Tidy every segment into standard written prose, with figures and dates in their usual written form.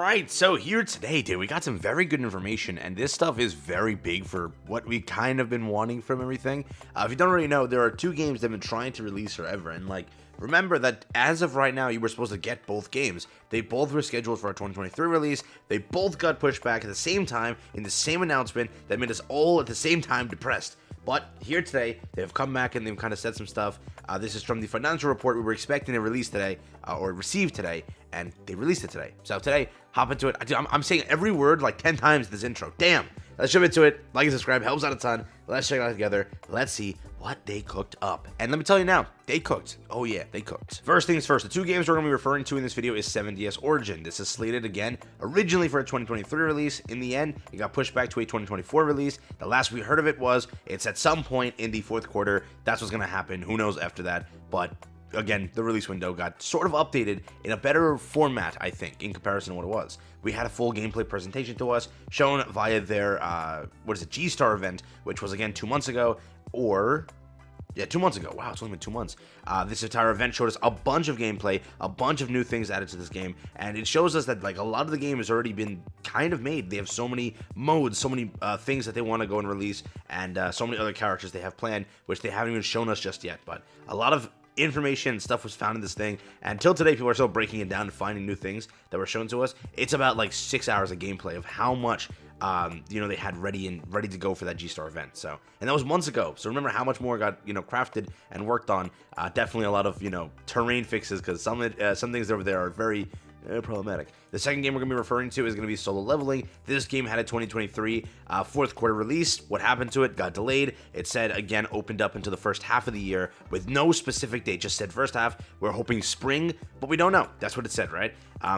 Alright, so here today, dude, we got some very good information, and this stuff is very big for what we kind of been wanting from everything. If you don't already know, there are two games they've been trying to release forever, and remember that as of right now, you were supposed to get both games. They both were scheduled for a 2023 release. They both got pushed back at the same time in the same announcement that made us all at the same time depressed. But here today, they've come back and they've kind of said some stuff. This is from the financial report we were expecting to release today, or receive today, and they released it today. So today, hop into it. I'm saying every word like 10 times this intro. Damn. Let's jump into it. Like and subscribe. Helps out a ton. Let's check it out together. Let's see what they cooked up. And let me tell you now, they cooked. Oh yeah, they cooked. First things first, the two games we're going to be referring to in this video is 7DS Origin. This is slated again, originally for a 2023 release. In the end, it got pushed back to a 2024 release. The last we heard of it was, it's at some point in the fourth quarter. That's what's going to happen. Who knows after that? But again, the release window got sort of updated in a better format, I think, in comparison to what it was. We had a full gameplay presentation to us, shown via their, G-Star event, which was, again, 2 months ago, yeah, 2 months ago. Wow, it's only been 2 months. This entire event showed us a bunch of gameplay, a bunch of new things added to this game, and it shows us that, a lot of the game has already been kind of made. They have so many modes, so many things that they want to go and release, and so many other characters they have planned, which they haven't even shown us just yet, but a lot of information and stuff was found in this thing, and until today people are still breaking it down and finding new things that were shown to us. It's about 6 hours of gameplay of how much they had ready to go for that G-Star event. So, and that was months ago, so remember how much more got crafted and worked on. Definitely a lot of terrain fixes, because some things over there are very problematic. The second game we're going to be referring to is going to be Solo Leveling. This game had a 2023 fourth quarter release. What happened to it? Got delayed. It said, again, opened up into the first half of the year with no specific date. Just said first half. We're hoping spring, but we don't know. That's what it said, right?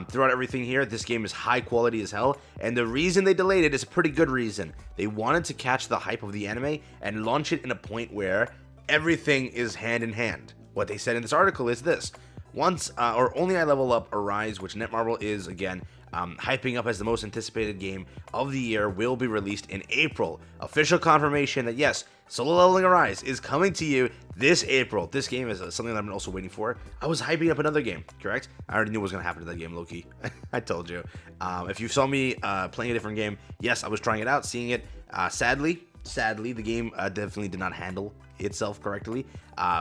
Throughout everything here, this game is high quality as hell, and the reason they delayed it is a pretty good reason. They wanted to catch the hype of the anime and launch it in a point where everything is hand in hand. What they said in this article is this: once or only I Level Up Arise, which Netmarble is again hyping up as the most anticipated game of the year, will be released in April. Official confirmation that yes, Solo Leveling Arise is coming to you this April. This game is something that I've been also waiting for. I was hyping up another game, correct? I already knew what was going to happen to that game, low-key. I told you. If you saw me playing a different game, yes, I was trying it out, seeing it. Sadly, the game definitely did not handle itself correctly.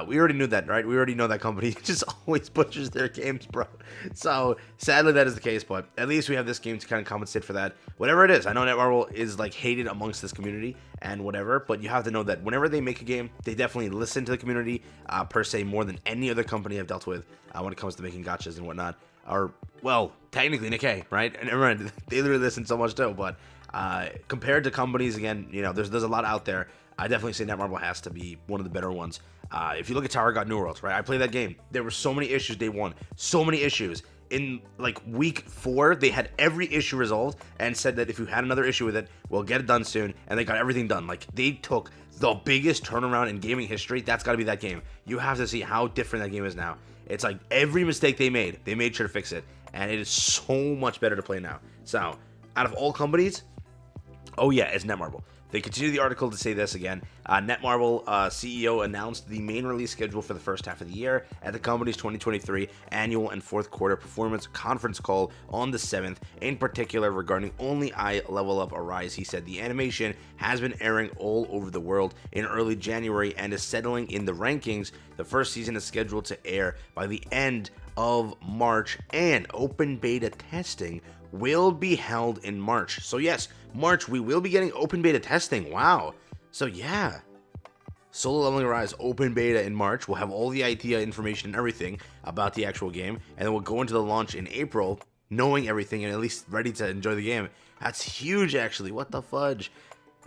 We already knew that, right? We already know that company just always butchers their games, bro. So sadly that is the case, but at least we have this game to kind of compensate for that. Whatever it is, I know Netmarble is hated amongst this community and whatever, but you have to know that whenever they make a game, they definitely listen to the community per se more than any other company I've dealt with when it comes to making gachas and whatnot. Or, well, technically Nikkei, right? And everyone, they literally listen so much too, but compared to companies, again, there's a lot out there. I definitely say Netmarble has to be one of the better ones. If you look at Tower of God New World, right? I played that game. There were so many issues day one. So many issues. In week 4, they had every issue resolved and said that if you had another issue with it, we'll get it done soon. And they got everything done. They took the biggest turnaround in gaming history. That's got to be that game. You have to see how different that game is now. It's every mistake they made sure to fix it. And it is so much better to play now. So, out of all companies, oh yeah, it's Netmarble. They continue the article to say this again. Netmarble CEO announced the main release schedule for the first half of the year at the company's 2023 annual and fourth quarter performance conference call on the 7th. In particular, regarding Only I Level Up Arise, he said the animation has been airing all over the world in early January and is settling in the rankings. The first season is scheduled to air by the end of March, and open beta testing will be held in March. So yes, March, we will be getting open beta testing. Wow. So yeah, Solo Leveling Arise open beta in March. We'll have all the idea, information, and everything about the actual game, and then we'll go into the launch in April, knowing everything and at least ready to enjoy the game. That's huge, actually. What the fudge?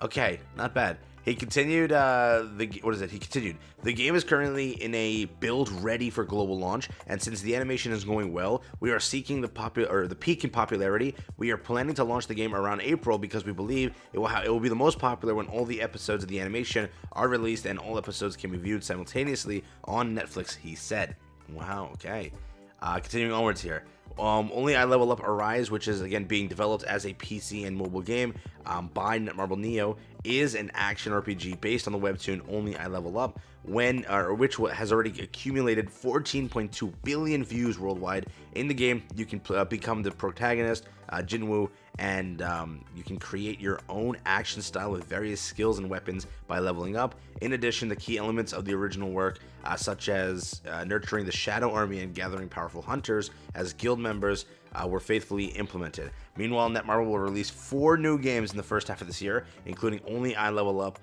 Okay, not bad. He continued, He continued, the game is currently in a build ready for global launch, and since the animation is going well, we are seeking the peak in popularity. We are planning to launch the game around April because we believe it will be the most popular when all the episodes of the animation are released and all episodes can be viewed simultaneously on Netflix, he said. Wow, okay. Continuing onwards here. Only I Level Up Arise, which is again being developed as a PC and mobile game by Netmarble Neo, is an action RPG based on the webtoon Only I Level Up, which has already accumulated 14.2 billion views worldwide. In the game, you can become the protagonist, Jinwoo, and you can create your own action style with various skills and weapons by leveling up. In addition, the key elements of the original work, such as nurturing the Shadow Army and gathering powerful hunters as guild members, were faithfully implemented. Meanwhile, Netmarble will release 4 new games in the first half of this year, including Only I Level Up,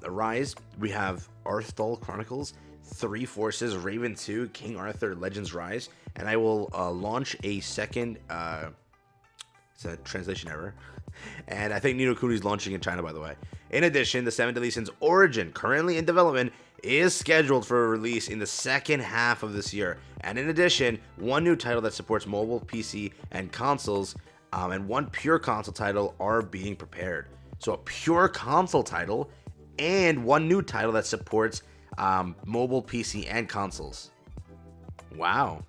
Arise. We have Arthdal Chronicles, 3 Forces, Raven 2, King Arthur, Legends Rise, and I will launch a second. It's a translation error. And I think Ni no Kuni is launching in China, by the way. In addition, the 7 Deadly Sins Origin, currently in development, is scheduled for a release in the second half of this year. And in addition, 1 new title that supports mobile, PC, and consoles, and 1 pure console title are being prepared. So a pure console title and 1 new title that supports mobile, PC, and consoles. Wow.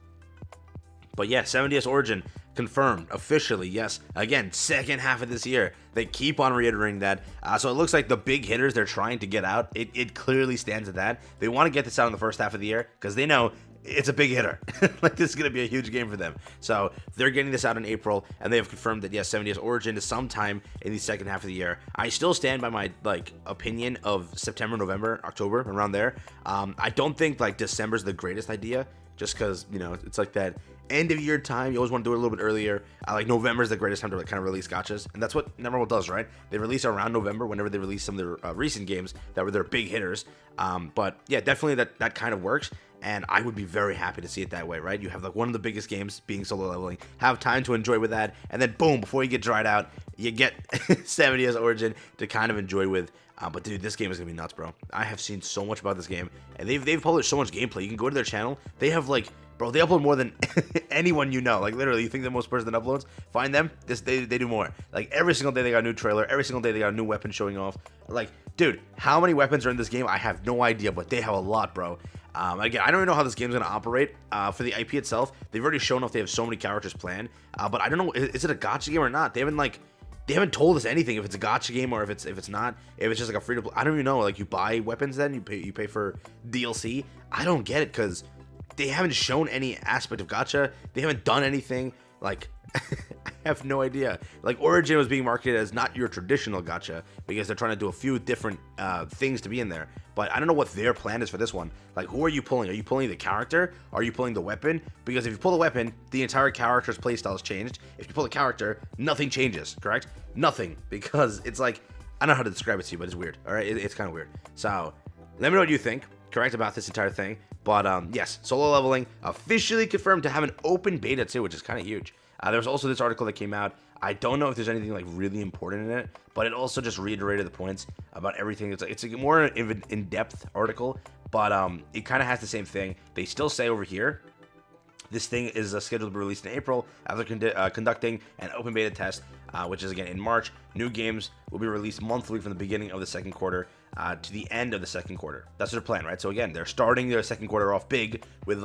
But yeah, 7DS Origin confirmed officially. Yes, again, second half of this year. They keep on reiterating that. So it looks like the big hitters they're trying to get out, it clearly stands at that. They want to get this out in the first half of the year because they know it's a big hitter. Like, this is going to be a huge game for them. So they're getting this out in April, and they have confirmed that, yes, 7DS Origin is sometime in the second half of the year. I still stand by my, opinion of September, November, October, around there. I don't think, December's the greatest idea, just because, it's like that end of year time. You always want to do it a little bit earlier. November is the greatest time to kind of release gachas, and that's what Netmarble does, right? They release around November whenever they release some of their recent games that were their big hitters. But yeah, definitely that kind of works, and I would be very happy to see it that way, right? You have one of the biggest games being solo leveling, have time to enjoy with that, and then boom, before you get dried out, you get 70s Origin to kind of enjoy with. But dude, this game is gonna be nuts, bro. I have seen so much about this game, and they've published so much gameplay. You can go to their channel. They have bro, they upload more than anyone you know. Literally, you think the most person that uploads? Find them. They do more. Every single day they got a new trailer. Every single day they got a new weapon showing off. Dude, how many weapons are in this game? I have no idea, but they have a lot, bro. Again, I don't even know how this game's gonna operate. For the IP itself, they've already shown off they have so many characters planned. But I don't know, is it a gacha game or not? They haven't told us anything if it's a gacha game or if it's not. If it's just a free to play. I don't even know. You buy weapons, then you pay for DLC. I don't get it because they haven't shown any aspect of gacha. They haven't done anything. I have no idea. Origin was being marketed as not your traditional gacha because they're trying to do a few different things to be in there. But I don't know what their plan is for this one. Who are you pulling? Are you pulling the character? Are you pulling the weapon? Because if you pull the weapon, the entire character's playstyle is changed. If you pull the character, nothing changes, correct? Nothing. Because it's I don't know how to describe it to you, but it's weird, all right? It's kind of weird. So let me know what you think, correct, about this entire thing. But yes, solo leveling officially confirmed to have an open beta too, which is kind of huge. There was also this article that came out. I don't know if there's anything really important in it, but it also just reiterated the points about everything. It's a more in-depth article, but it kind of has the same thing. They still say over here, this thing is scheduled to be released in April after conducting an open beta test, which is again in March. New games will be released monthly from the beginning of the second quarter to the end of the second quarter. That's their plan, right? So again, they're starting their second quarter off big with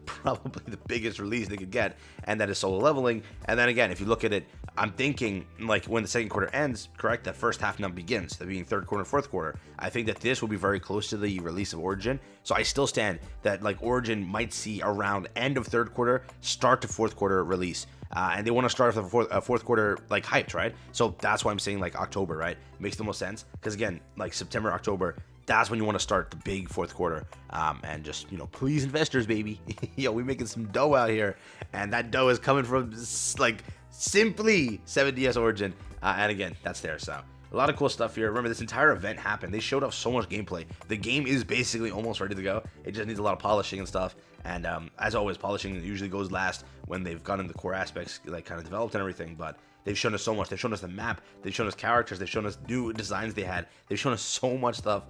probably the biggest release they could get, and that is solo leveling. And then again, if you look at it, I'm thinking when the second quarter ends, correct, that first half now begins, that being third quarter, fourth quarter. I think that this will be very close to the release of Origin. So I still stand that Origin might see around end of third quarter, start to fourth quarter release. And they want to start off the fourth quarter hyped, right? So that's why I'm saying October, right? Makes the most sense because again, September, October, that's when you want to start the big fourth quarter. And just please investors, baby. Yo, we making some dough out here, and that dough is coming from simply 7DS Origin. And again, that's there. So a lot of cool stuff here. Remember, this entire event happened. They showed off so much gameplay. The game is basically almost ready to go. It just needs a lot of polishing and stuff. And as always, polishing usually goes last when they've gotten the core aspects kind of developed and everything. But they've shown us so much. They've shown us the map. They've shown us characters. They've shown us new designs they had. They've shown us so much stuff.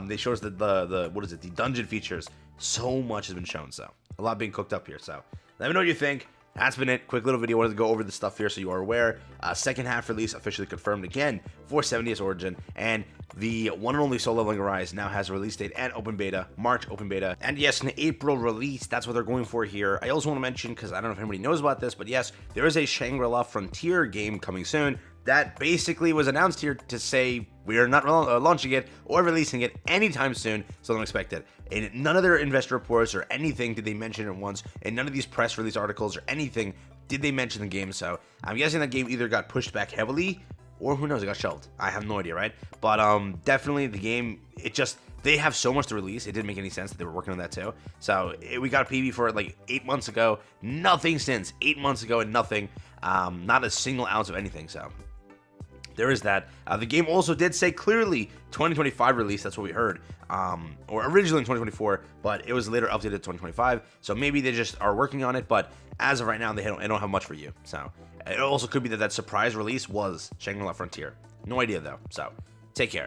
They showed us the dungeon features. So much has been shown. So a lot being cooked up here. So let me know what you think. That's been it. Quick little video. Wanted to go over the stuff here so you are aware. Second half release officially confirmed again for 70s Origin. And the one and only solo leveling Arise now has a release date and open beta, March open beta. And yes, an April release. That's what they're going for here. I also want to mention, because I don't know if anybody knows about this, but yes, there is a Shangri-La Frontier game coming soon. That basically was announced here to say We are not launching it or releasing it anytime soon, so don't expect it. In none of their investor reports or anything did they mention it once, and none of these press release articles or anything did they mention the game, so I'm guessing that game either got pushed back heavily, or who knows, it got shelved. I have no idea, right? But definitely the game, they have so much to release, it didn't make any sense that they were working on that too. So we got a PB for it like 8 months ago, nothing since, 8 months ago and nothing, not a single ounce of anything, so there is that. The game also did say clearly 2025 release, that's what we heard, or originally in 2024, but it was later updated to 2025, so maybe they just are working on it, but as of right now, they don't have much for you, so it also could be that surprise release was Shangri-La Frontier. No idea though, so take care.